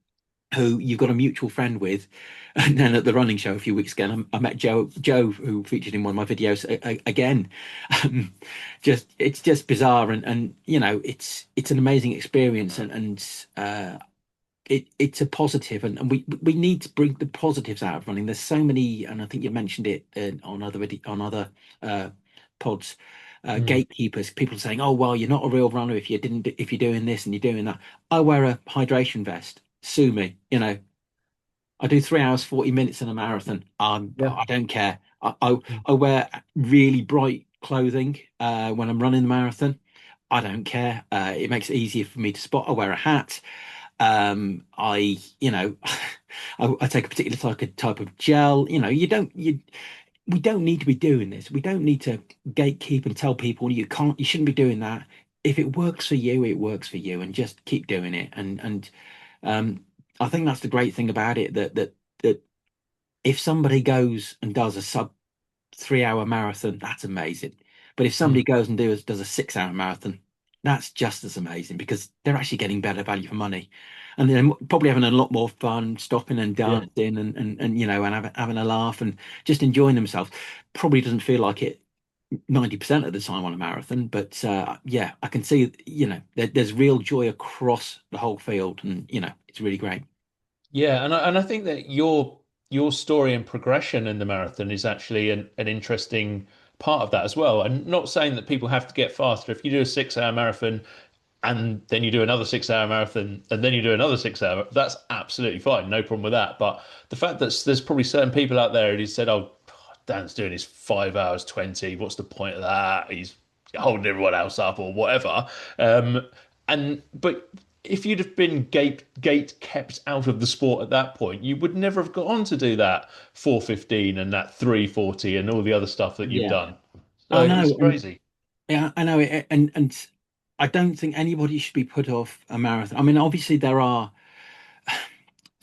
who you've got a mutual friend with. And then at the running show a few weeks ago, I met Joe, who featured in one of my videos again. Um, just it's just bizarre, and it's an amazing experience, and it's a positive, and we need to bring the positives out of running. There's so many, and I think you mentioned it on other uh, pods. Mm. Gatekeepers, people saying, "Oh, well, you're not a real runner if you're doing this and you're doing that." I wear a hydration vest. Sue me. I do 3 hours 40 minutes in a marathon. Yeah. I don't care. I wear really bright clothing when I'm running the marathon. I don't care. It makes it easier for me to spot. I wear a hat. I, I take a particular type of gel. We don't need to be doing this. We don't need to gatekeep and tell people you shouldn't be doing that. If it works for you, it works for you, and just keep doing it. And I think that's the great thing about it, that if somebody goes and does a sub 3 hour marathon, that's amazing. But if somebody Mm. goes and does a 6 hour marathon, that's just as amazing because they're actually getting better value for money, and they're probably having a lot more fun, stopping and Yeah. dancing, and having a laugh and just enjoying themselves. Probably doesn't feel like it 90% of the time on a marathon, but yeah, I can see there's real joy across the whole field, and it's really great. Yeah, and I think that your story and progression in the marathon is actually an interesting part of that as well. And not saying that people have to get faster. If you do a 6 hour marathon and then you do another 6 hour marathon and then you do another 6 hour, that's absolutely fine. No problem with that. But the fact that there's probably certain people out there who said, "Oh, Dan's doing his 5 hours 20. What's the point of that? He's holding everyone else up or whatever." Um, but if you'd have been gate kept out of the sport at that point, you would never have got on to do that 4:15 and that 3:40 and all the other stuff that you've Yeah, done. So I it's know, and crazy. yeah, I know it, and I don't think anybody should be put off a marathon. I mean, obviously there are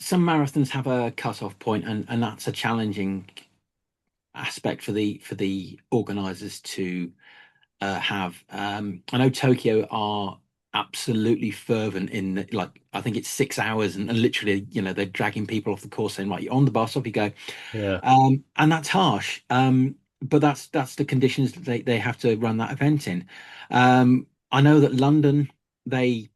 some marathons have a cut-off point, and that's a challenging aspect for the organizers to have. I know Tokyo are absolutely fervent in, like, I think it's 6 hours, and literally, they're dragging people off the course saying, "Right, you're on the bus, off you go." Yeah. And that's harsh. But that's the conditions that they have to run that event in. I know that London, they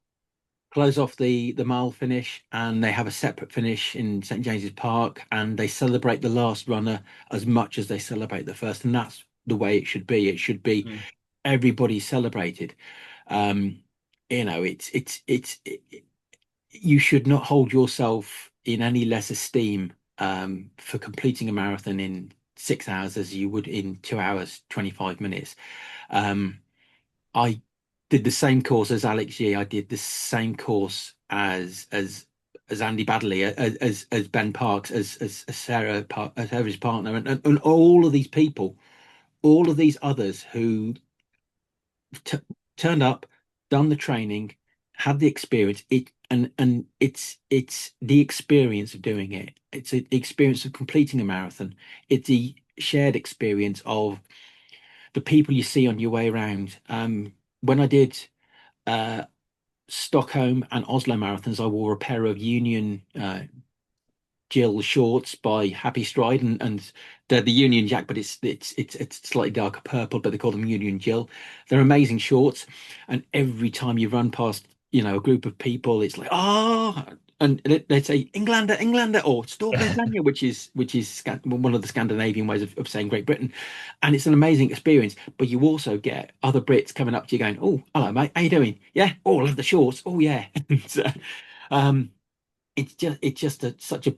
close off the mile finish, and they have a separate finish in St James's Park, and they celebrate the last runner as much as they celebrate the first, and that's the way it should be. It should be Mm. everybody celebrated. Um, you should not hold yourself in any less esteem for completing a marathon in 6 hours as you would in 2 hours 25 minutes. Um, I did the same course as Alex Yee. I did the same course as Andy Baddeley, as Ben Parks, as Sarah as Sarah's partner, and all of these people, all of these others who t turned up, done the training, had the experience. It's the experience of doing it. It's the experience of completing a marathon. It's the shared experience of the people you see on your way around. When I did uh, Stockholm and Oslo marathons, I wore a pair of Union Jill shorts by Happy Stride, and they're the Union Jack, but it's slightly darker purple, but they call them Union Jill. They're amazing shorts, and every time you run past, a group of people, it's like and they'd say Englander, Englander, or Storbritannien, which is one of the Scandinavian ways of saying Great Britain, and it's an amazing experience. But you also get other Brits coming up to you going, "Oh, hello, mate, how you doing? Yeah, oh, I love the shorts. Oh, yeah." So, um, it's just such a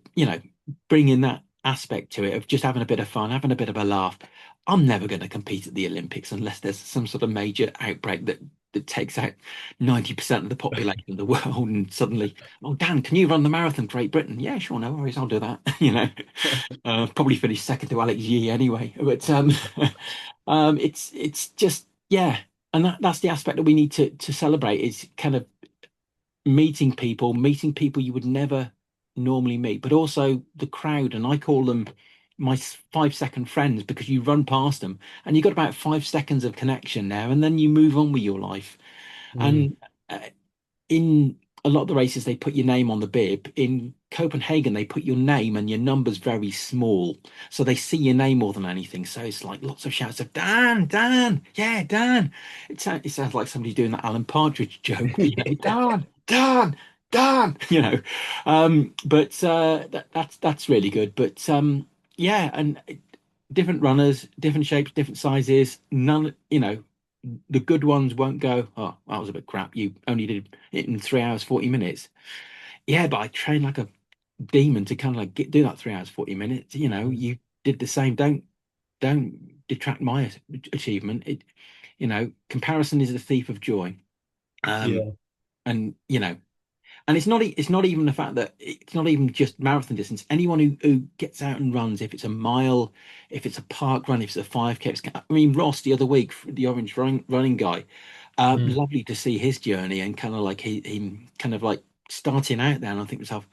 bringing that aspect to it of just having a bit of fun, having a bit of a laugh. I'm never going to compete at the Olympics unless there's some sort of major outbreak that takes out 90% of the population of the world, and suddenly, oh, Dan, can you run the marathon, Great Britain? Yeah, sure, no worries, I'll do that. Probably finish second to Alex Yee anyway, but it's just, yeah, and that's the aspect that we need to celebrate, is kind of meeting people you would never normally meet, but also the crowd. And I call them my 5 second friends, because you run past them and you got about 5 seconds of connection there, and then you move on with your life. Mm. And in a lot of the races, they put your name on the bib. In Copenhagen, they put your name and your number's very small. So they see your name more than anything. So it's like lots of shouts of Dan, Dan, yeah, Dan. It sounds like somebody doing that Alan Partridge joke, but Dan, Dan, Dan, But that's really good. But yeah, and different runners, different shapes, different sizes. None, the good ones won't go, oh, that was a bit crap. You only did it in 3 hours, 40 minutes. Yeah, but I trained like a demon to kind of like do that 3 hours, 40 minutes. You did the same. Don't detract my achievement. Comparison is the thief of joy. Um, Yeah. and and it's not even the fact that it's not even just marathon distance. Anyone who gets out and runs, if it's a mile, if it's a park run, if it's a 5K, I mean, Ross the other week, the orange running guy, Mm. lovely to see his journey, and kind of like he kind of like starting out there. And I think to myself,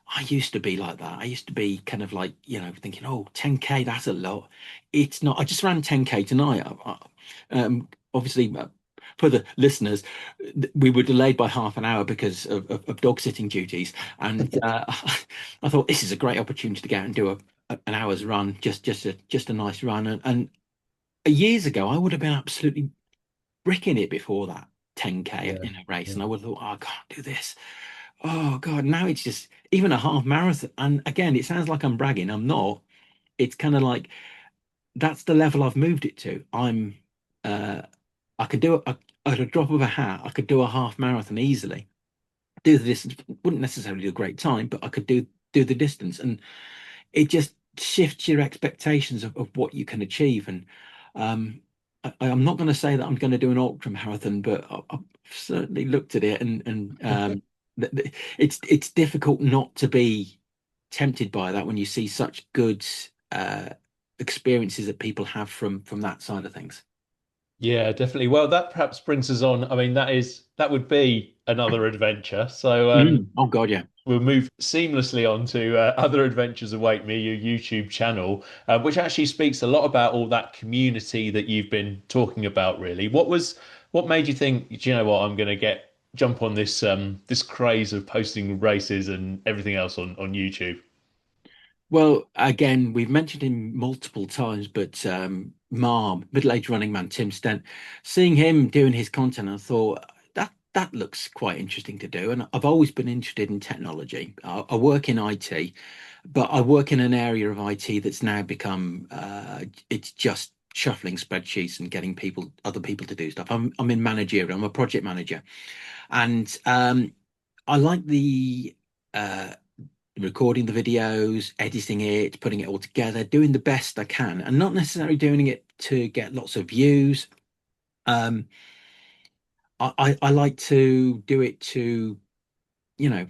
I used to be like that. I used to be kind of like, thinking, oh, 10K, that's a lot. It's not. I just ran 10K tonight. Obviously, for the listeners, we were delayed by half an hour because of dog sitting duties. And I thought this is a great opportunity to go out and do an hour's run, just a nice run. And years ago, I would have been absolutely bricking it before that 10K Yeah. in a race. Yeah. And I would have thought, oh, I can't do this. Oh God, now it's just even a half marathon. And again, it sounds like I'm bragging. I'm not. It's kind of like that's the level I've moved it to. Uh I could do it at a drop of a hat. I could do a half marathon easily. Do the distance, wouldn't necessarily do a great time, but I could do the distance. And it just shifts your expectations of what you can achieve. And I'm not going to say that I'm going to do an ultra marathon, but I've certainly looked at it, and it's difficult not to be tempted by that when you see such good uh, experiences that people have from that side of things. Yeah, definitely. Well, that perhaps brings us on. I mean, that would be another adventure. So Oh God, yeah. we'll move seamlessly on to other adventures await me, your YouTube channel, which actually speaks a lot about all that community that you've been talking about. Really, what made you think, do you know what, I'm going to jump on this craze of posting races and everything else on YouTube? Well, again, we've mentioned him multiple times, but Marm, middle-aged running man, Tim Stent, seeing him doing his content, I thought that looks quite interesting to do. And I've always been interested in technology. I work in IT, but I work in an area of IT that's now become it's just shuffling spreadsheets and getting other people to do stuff. I'm in managerial. I'm a project manager, and I like the recording the videos, editing it, putting it all together, doing the best I can, and not necessarily doing it to get lots of views. Um, I like to do it to, you know,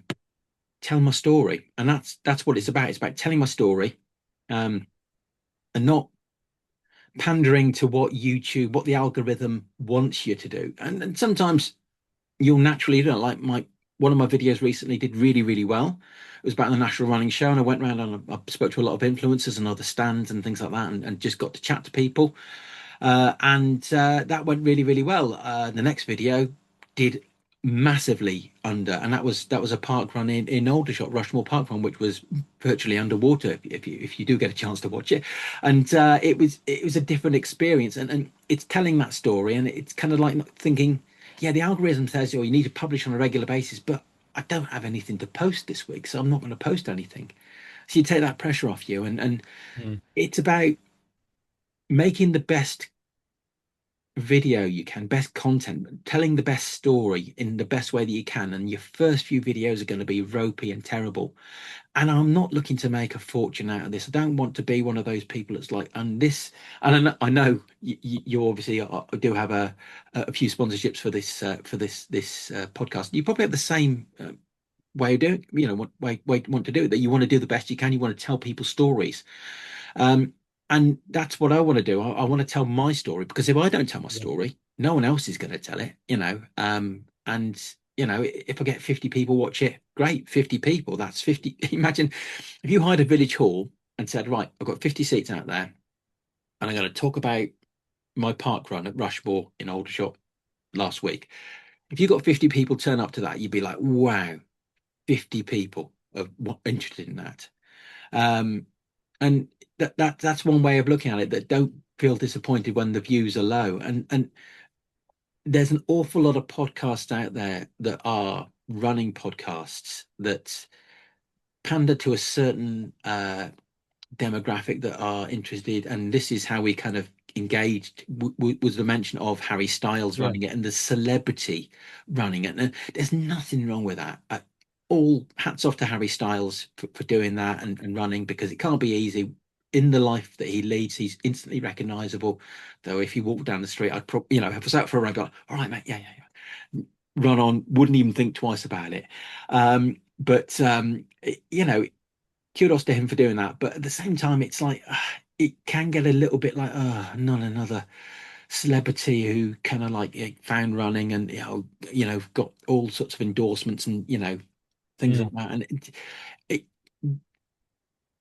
tell my story, and that's what it's about. It's about telling my story, um, and not pandering to what the algorithm wants you to do. And sometimes you'll naturally do it. Like one of my videos recently did really, really well. It was about the National Running Show, and I went around and I spoke to a lot of influencers and other stands and things like that, and just got to chat to people. And that went really, really well. The next video did massively under, and that was a park run in Aldershot, Rushmore Park Run, which was virtually underwater. If you do get a chance to watch it, and it was a different experience, and it's telling that story, and it's kind of like thinking, yeah, the algorithm says, oh, you need to publish on a regular basis, but I don't have anything to post this week, so I'm not going to post anything. So you take that pressure off you, and Mm. it's about making the best video you can, best content, telling the best story in the best way that you can. And your first few videos are going to be ropey and terrible. And I'm not looking to make a fortune out of this. I don't want to be one of those people that's like, and this, and I know you obviously do have a few sponsorships for this podcast. You probably have the same way of doing, what way want to do it, that you want to do the best you can. You want to tell people stories. Um, and that's what I want to do. I want to tell my story, because if I don't tell my Yeah. story, no one else is going to tell it. And if I get 50 people watch it, great, 50 people, that's 50. Imagine if you hired a village hall and said, right, I've got 50 seats out there and I'm going to talk about my park run at Rushmore in Aldershot last week. If you got 50 people turn up to that, you'd be like, wow, 50 people are interested in that. Um, and that's one way of looking at it, that don't feel disappointed when the views are low. And there's an awful lot of podcasts out there that are running podcasts that pander to a certain demographic that are interested, and this is how we kind of engaged, was the mention of Harry Styles Yeah. running it and the celebrity running it. And there's nothing wrong with that. All hats off to Harry Styles for doing that and running, because it can't be easy. In the life that he leads, he's instantly recognizable. Though if you walk down the street, I'd probably, if I was out for a run, I'd be like, all right, mate, yeah, yeah, yeah. Run on, wouldn't even think twice about it. But kudos to him for doing that. But at the same time, it's like it can get a little bit like, not another celebrity who kind of like found running and got all sorts of endorsements and things like Mm. that. And it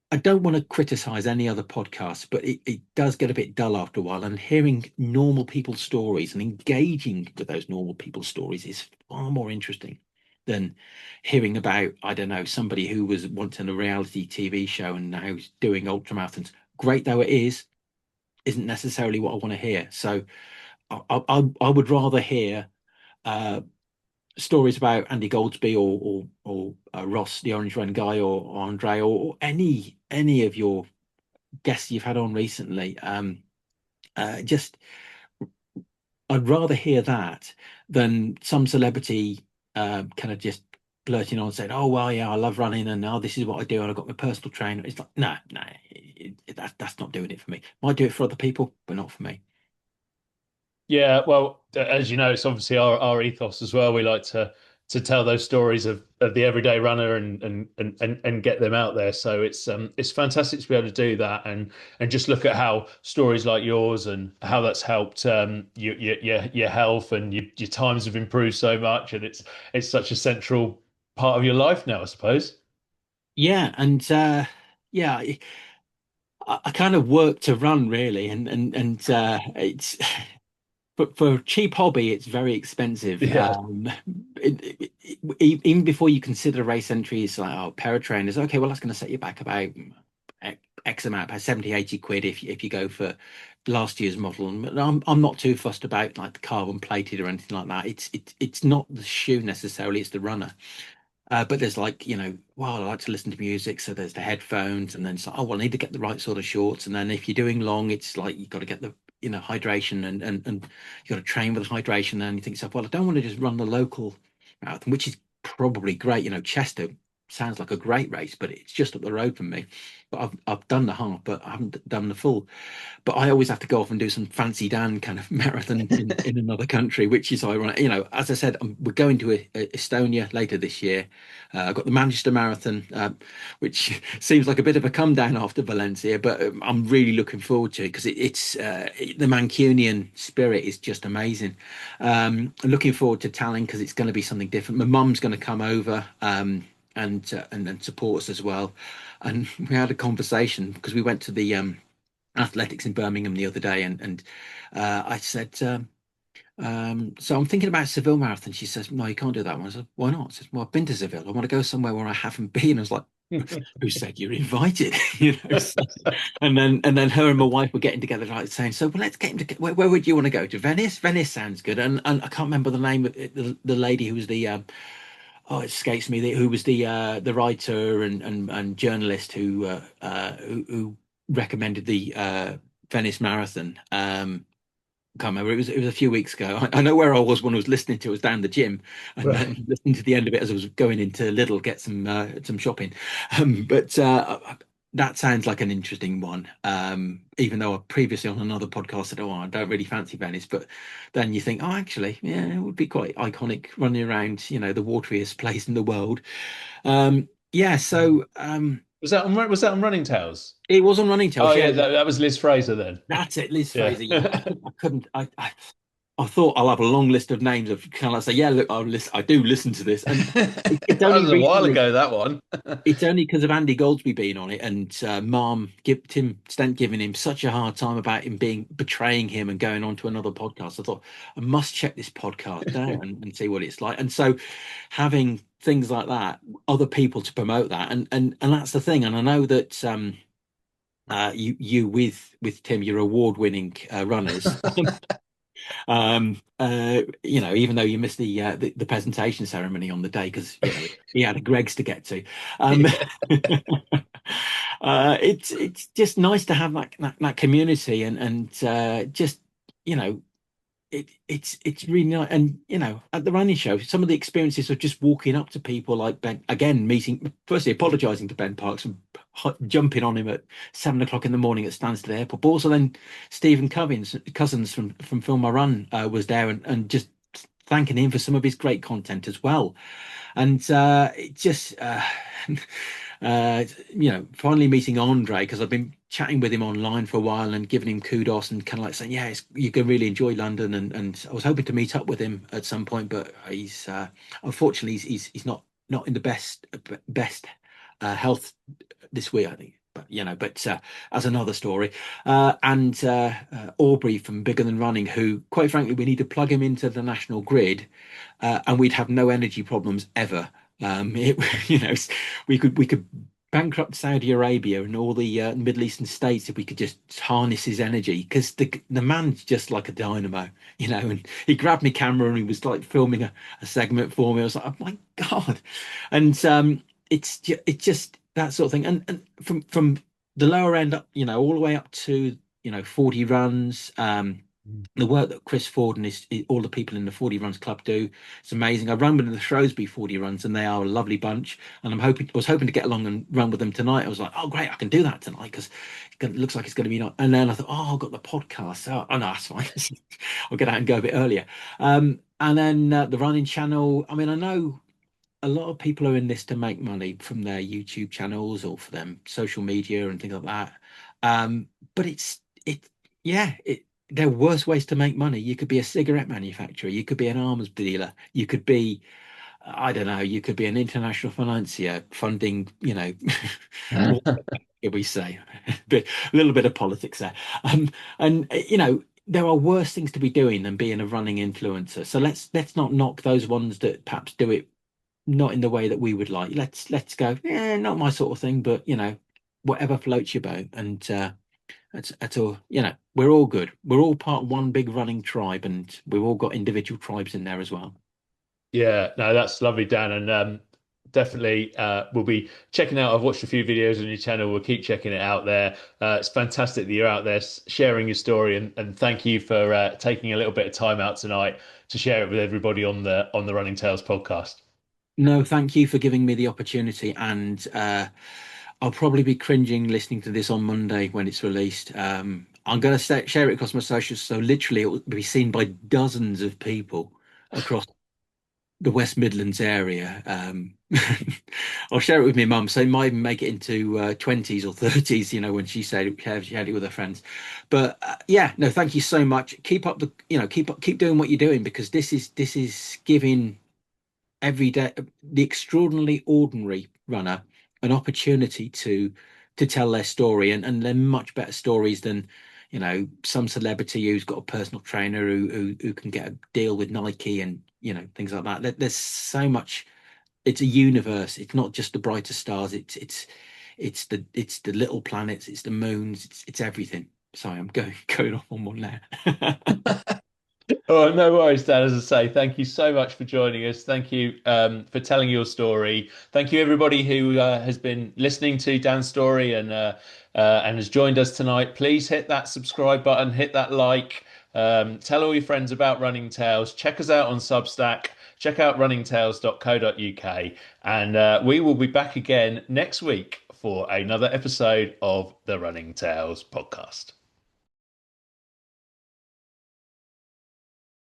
I don't want to criticize any other podcast, but it does get a bit dull after a while. And hearing normal people's stories and engaging with those normal people's stories is far more interesting than hearing about, I don't know, somebody who was once in a reality TV show and now is doing ultramarathons. Great though it is, isn't necessarily what I want to hear. So I would rather hear uh, stories about Andy Goldsby or Ross, the Orange Run guy, or Andre, or any of your guests you've had on recently. Just I'd rather hear that than some celebrity kind of just blurting on saying, "Oh well, yeah, I love running, and now this is what I do, and I've got my personal trainer." It's like, no, no, that's not doing it for me. Might do it for other people, but not for me. Yeah, well, as you know, it's obviously our ethos as well. We like to tell those stories of the everyday runner and get them out there. So it's fantastic to be able to do that and just look at how stories like yours and how that's helped your health and your times have improved so much, and it's such a central part of your life now, I suppose. Yeah, and yeah, I kind of work to run really, and it's but for a cheap hobby, it's very expensive. Yeah. Even before you consider race entry, it's like, oh, pair of trainers. Okay, well, that's going to set you back about X amount, about 70, 80 quid if you go for last year's model. And I'm not too fussed about like the carbon plated or anything like that. It's not the shoe necessarily, it's the runner. But there's like, well, I like to listen to music. So there's the headphones, and then it's like, oh, well, I need to get the right sort of shorts. And then if you're doing long, it's like you've got to get the, hydration and you got to train with hydration. And you think, so, well, I don't want to just run the local marathon, which is probably great. Chester sounds like a great race, but it's just up the road from me. But I've done the half, but I haven't done the full. But I always have to go off and do some fancy Dan kind of marathon in another country, which is ironic. As I said, we're going to Estonia later this year. I've got the Manchester Marathon, which seems like a bit of a come down after Valencia, but I'm really looking forward to it because the Mancunian spirit is just amazing. Looking forward to Tallinn because it's going to be something different. My mum's going to come over. And then support us as well. And we had a conversation because we went to the athletics in Birmingham the other day, and I said, so I'm thinking about Seville Marathon. She says, no, you can't do that one. I said, why not? She says, well, I've been to Seville. I want to go somewhere where I haven't been. I was like, who said you're invited? So, and then her and my wife were getting together, like saying, so well, let's get him to where would you want to go to? Venice? Venice sounds good. And I can't remember the name of it, the lady who was the oh, it escapes me, who was the writer and journalist who recommended the Venice Marathon. Can't remember. It was a few weeks ago. I know where I was when I was listening to it. I was down the gym and Right. then listening to the end of it as I was going into Lidl get some shopping. But that sounds like an interesting one. Even though I previously on another podcast said, "Oh, I don't really fancy Venice," but then you think, "Oh, actually, yeah, it would be quite iconic running around, the wateriest place in the world." Yeah, so Was that on Running Tales? it was on Running Oh Tales. yeah, Yeah, that was Liz Fraser then. that's it, Liz Yeah. Fraser. Yeah, I couldn't. I thought I'll have a long list of names of kind of like say, yeah, look, I do listen to this, and it's That only was a while recently. ago, that one. It's only because of Andy Goldsby being on it and Tim Stent giving him such a hard time about him betraying him and going on to another podcast. I thought I must check this podcast out and see what it's like. And so having things like that, other people to promote that, and that's the thing. And I know that you with Tim, you're award-winning runners. Even though you missed the presentation ceremony on the day because he had a Greg's to get to. Um, Yeah. it's just nice to have that community and just you know it's really nice. And at the running show, some of the experiences of just walking up to people like Ben again, meeting, firstly apologizing to Ben Parks and jumping on him at 7 o'clock in the morning at Stansted Airport, but also then Stephen Cousins from Film I Run was there and just thanking him for some of his great content as well. And it just finally meeting Andre because I've been chatting with him online for a while and giving him kudos and kind of like saying, yeah, you can really enjoy London. And I was hoping to meet up with him at some point, but he's unfortunately he's not in the best health this week, I think. But as another story, and Aubrey from Bigger Than Running, who, quite frankly, we need to plug him into the national grid, and we'd have no energy problems ever. You know, we could bankrupt Saudi Arabia and all the Middle Eastern states if we could just harness his energy because the man's just like a dynamo, And he grabbed me camera and he was like filming a segment for me. I was like, oh my God, and it's just that sort of thing, and from the lower end up, all the way up to 40 runs. The work that Chris Ford and all the people in the 40 Runs Club do, it's amazing. I run with the Shrewsbury 40 Runs, and they are a lovely bunch. And I was hoping to get along and run with them tonight. I was like, oh great, I can do that tonight because it looks like it's going to be not. And then I thought, oh, I've got the podcast. Oh no, that's fine. I'll get out and go a bit earlier. And then the running channel. I mean, I know a lot of people are in this to make money from their YouTube channels or for them social media and things like that. But yeah, there are worse ways to make money. You could be a cigarette manufacturer, you could be an arms dealer, you could be, I don't know, you could be an international financier funding, what did we say? A little bit of politics there. And there are worse things to be doing than being a running influencer. So let's not knock those ones that perhaps do it not in the way that we would like. Let's go, yeah, not my sort of thing, but whatever floats your boat. And that's all, we're all good. We're all part of one big running tribe, and we've all got individual tribes in there as well. Yeah, no, that's lovely, Dan, and definitely we'll be checking out. I've watched a few videos on your channel. We'll keep checking it out there. It's fantastic that you're out there sharing your story, and thank you for taking a little bit of time out tonight to share it with everybody on the Running Tales podcast. No, thank you for giving me the opportunity, and I'll probably be cringing listening to this on Monday when it's released. I'm going to share it across my socials, so literally it will be seen by dozens of people across the West Midlands area. I'll share it with my mum, so it might even make it into 20s or 30s, when she had it with her friends. But yeah, no, thank you so much. Keep up keep doing what you're doing because this is giving every day the extraordinarily ordinary runner an opportunity to to tell their story, and they're much better stories than, some celebrity who's got a personal trainer who can get a deal with Nike and things like that. There's so much. It's a universe. It's not just the brightest stars. It's the little planets. It's the moons. It's everything. Sorry, I'm going off on one there. Oh, no worries, Dan. As I say, thank you so much for joining us. Thank you for telling your story. Thank you, everybody who has been listening to Dan's story and has joined us tonight. Please hit that subscribe button, hit that like, tell all your friends about Running Tales. Check us out on Substack. Check out runningtales.co.uk, and we will be back again next week for another episode of the Running Tales podcast.